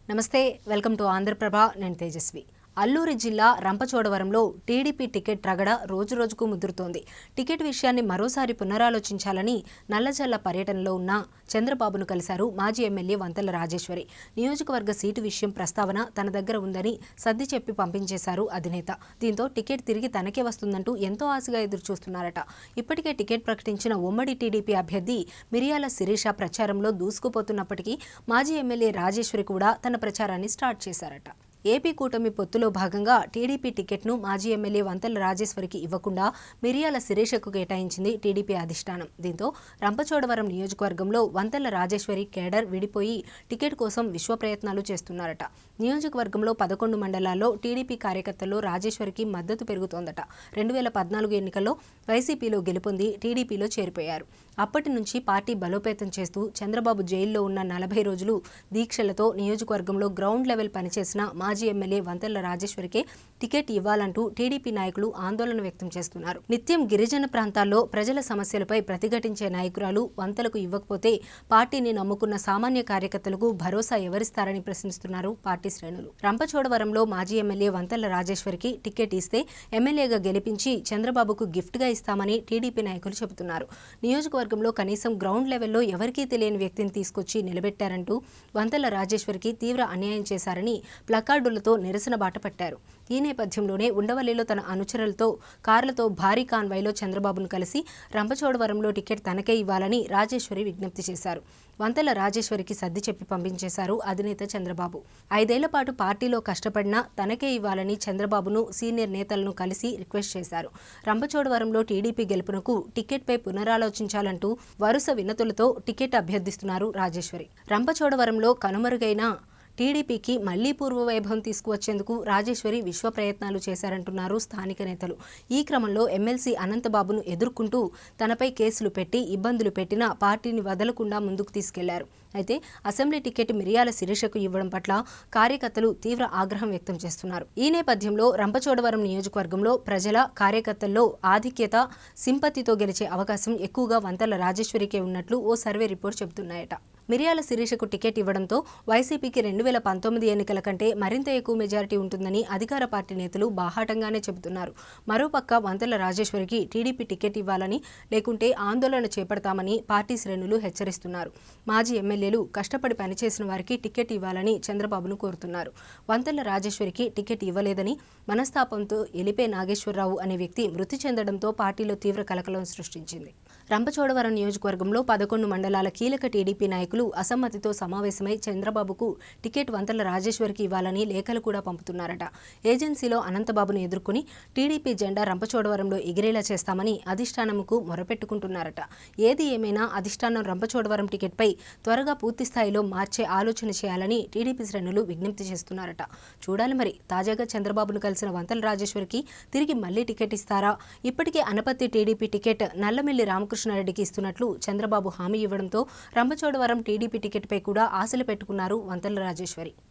నమస్తే, welcome to Andhraprabha. నేను తేజస్వి. అల్లూరి జిల్లా రంపచోడవరంలో టీడీపీ టికెట్ రగడ రోజురోజుకు ముదురుతోంది. టికెట్ విషయాన్ని మరోసారి పునరాలోచించాలని నల్లజల్ల పర్యటనలో ఉన్న చంద్రబాబును కలిశారు మాజీ ఎమ్మెల్యే వంతెల రాజేశ్వరి. నియోజకవర్గ సీటు విషయం ప్రస్తావన తన దగ్గర ఉందని సర్ది చెప్పి పంపించేశారు అధినేత. దీంతో టికెట్ తిరిగి తనకే వస్తుందంటూ ఎంతో ఆశగా ఎదురుచూస్తున్నారట. ఇప్పటికే టికెట్ ప్రకటించిన ఉమ్మడి టీడీపీ అభ్యర్థి మిరియాల శిరీష ప్రచారంలో దూసుకుపోతున్నప్పటికీ మాజీ ఎమ్మెల్యే రాజేశ్వరి కూడా తన ప్రచారాన్ని స్టార్ట్ చేశారట. ఏపీ కూటమి పొత్తులో భాగంగా టీడీపీ టికెట్ను మాజీ ఎమ్మెల్యే వంతెల రాజేశ్వరికి ఇవ్వకుండా మిరియాల శిరీషకు కేటాయించింది టీడీపీ అధిష్టానం. దీంతో రంపచోడవరం నియోజకవర్గంలో వంతెల రాజేశ్వరి కేడర్ విడిపోయి టికెట్ కోసం విశ్వ ప్రయత్నాలు చేస్తున్నారట. నియోజకవర్గంలో 11 మండలాల్లో టీడీపీ కార్యకర్తల్లో రాజేశ్వరికి మద్దతు పెరుగుతోందట. 2014 ఎన్నికల్లో వైసీపీలో గెలుపొంది టీడీపీలో చేరిపోయారు. అప్పటి నుంచి పార్టీ బలోపేతం చేస్తూ చంద్రబాబు జైల్లో ఉన్న 40 రోజులు దీక్షలతో నియోజకవర్గంలో గ్రౌండ్ లెవెల్ పనిచేసిన మాజీ ఎమ్మెల్యే వంతెల రాజేశ్వరికే టికెట్ ఇవ్వాలంటూ టీడీపీ నాయకులు ఆందోళన వ్యక్తం చేస్తున్నారు. నిత్యం గిరిజన ప్రాంతాల్లో ప్రజల సమస్యలపై ప్రతిఘటించే నాయకురాలు వంతెలకు ఇవ్వకపోతే పార్టీని నమ్ముకున్న సామాన్య కార్యకర్తలకు భరోసా ఎవరిస్తారని ప్రశ్నిస్తున్నారు పార్టీ శ్రేణులు. రంపచోడవరంలో మాజీ ఎమ్మెల్యే వంతెల రాజేశ్వరికి టికెట్ ఇస్తే ఎమ్మెల్యేగా గెలిపించి చంద్రబాబుకు గిఫ్ట్గా ఇస్తామని టీడీపీ నాయకులు చెబుతున్నారు. నియోజకవర్గంలో కనీసం గ్రౌండ్ లెవెల్లో ఎవరికీ తెలియని వ్యక్తిని తీసుకొచ్చి నిలబెట్టారంటూ వంతెల రాజేశ్వరికి తీవ్ర అన్యాయం చేశారని ప్లకార్డులతో నిరసన బాట పట్టారు. ఈ నేపథ్యంలోనే ఉండవల్లిలో తన అనుచరులతో కార్లతో భారీ కాన్వాయ్లో చంద్రబాబును కలిసి రంపచోడవరంలో టికెట్ తనకే ఇవ్వాలని రాజేశ్వరి విజ్ఞప్తి చేశారు. వంతెల రాజేశ్వరికి సర్ది చెప్పి పంపించేశారు అధినేత చంద్రబాబు. 5 ఏళ్ల పాటు పార్టీలో కష్టపడినా తనకే ఇవ్వాలని చంద్రబాబును సీనియర్ నేతలను కలిసి రిక్వెస్ట్ చేశారు. రంపచోడవరంలో టీడీపీ గెలుపునకు టికెట్పై పునరాలోచించాలంటూ వరుస వినతులతో టికెట్ అభ్యర్థిస్తున్నారు రాజేశ్వరి. రంపచోడవరంలో కనుమరుగైన టీడీపీకి మళ్లీ పూర్వ వైభవం తీసుకువచ్చేందుకు రాజేశ్వరి విశ్వ ప్రయత్నాలు చేశారంటున్నారు స్థానిక నేతలు. ఈ క్రమంలో ఎమ్మెల్సీ అనంతబాబును ఎదుర్కొంటూ తనపై కేసులు పెట్టి ఇబ్బందులు పెట్టినా పార్టీని వదలకుండా ముందుకు తీసుకెళ్లారు. అయితే అసెంబ్లీ టికెట్ మిరియాల శిరీషకు ఇవ్వడం పట్ల కార్యకర్తలు తీవ్ర ఆగ్రహం వ్యక్తం చేస్తున్నారు. ఈ నేపథ్యంలో రంపచోడవరం నియోజకవర్గంలో ప్రజల కార్యకర్తల్లో ఆధిక్యత, సింపతితో గెలిచే అవకాశం ఎక్కువగా వంతెల రాజేశ్వరికే ఉన్నట్లు ఓ సర్వే రిపోర్ట్ చెబుతున్నాయట. మిరియాల శిరీషకు టికెట్ ఇవ్వడంతో వైసీపీకి 2019 ఎన్నికల కంటే మరింత ఎక్కువ మెజారిటీ ఉంటుందని అధికార పార్టీ నేతలు బాహాటంగానే చెబుతున్నారు. మరోపక్క వంతెల రాజేశ్వరికి టీడీపీ టికెట్ ఇవ్వాలని, లేకుంటే ఆందోళన చేపడతామని పార్టీ శ్రేణులు హెచ్చరిస్తున్నారు. మాజీ ఎమ్మెల్యేలు కష్టపడి పనిచేసిన వారికి టికెట్ ఇవ్వాలని చంద్రబాబును కోరుతున్నారు. వంతెల రాజేశ్వరికి టికెట్ ఇవ్వలేదని మనస్తాపంతో ఎలిపే నాగేశ్వరరావు అనే వ్యక్తి మృతి చెందడంతో పార్టీలో తీవ్ర కలకలం సృష్టించింది. రంపచోడవరం నియోజకవర్గంలో 11 మండలాల కీలక టీడీపీ నాయకులు అసమ్మతితో సమావేశమై చంద్రబాబుకు టికెట్ వంతెల రాజేశ్వరికి ఇవ్వాలని లేఖలు కూడా పంపుతున్నారట. ఏజెన్సీలో అనంతబాబును ఎదుర్కొని టీడీపీ జెండా రంపచోడవరంలో ఎగిరేలా చేస్తామని అధిష్టానంకు మొరపెట్టుకుంటున్నారట. ఏది ఏమైనా అధిష్టానం రంపచోడవరం టికెట్పై త్వరగా పూర్తి స్థాయిలో మార్చే ఆలోచన చేయాలని టీడీపీ శ్రేణులు విజ్ఞప్తి చేస్తున్నారట. చూడాలి మరి, తాజాగా చంద్రబాబును కలిసిన వంతెల రాజేశ్వరికి తిరిగి మళ్లీ టికెట్ ఇస్తారా? ఇప్పటికే అనపత్తి టీడీపీ టికెట్ నల్లమిల్లి రామకృష్ణారెడ్డికి ఇస్తున్నట్లు చంద్రబాబు హామీ ఇవ్వడంతో రంపచోడవరం టీడీపీ టికెట్పై కూడా ఆశలు పెట్టుకున్నారు వంతెల రాజేశ్వరి.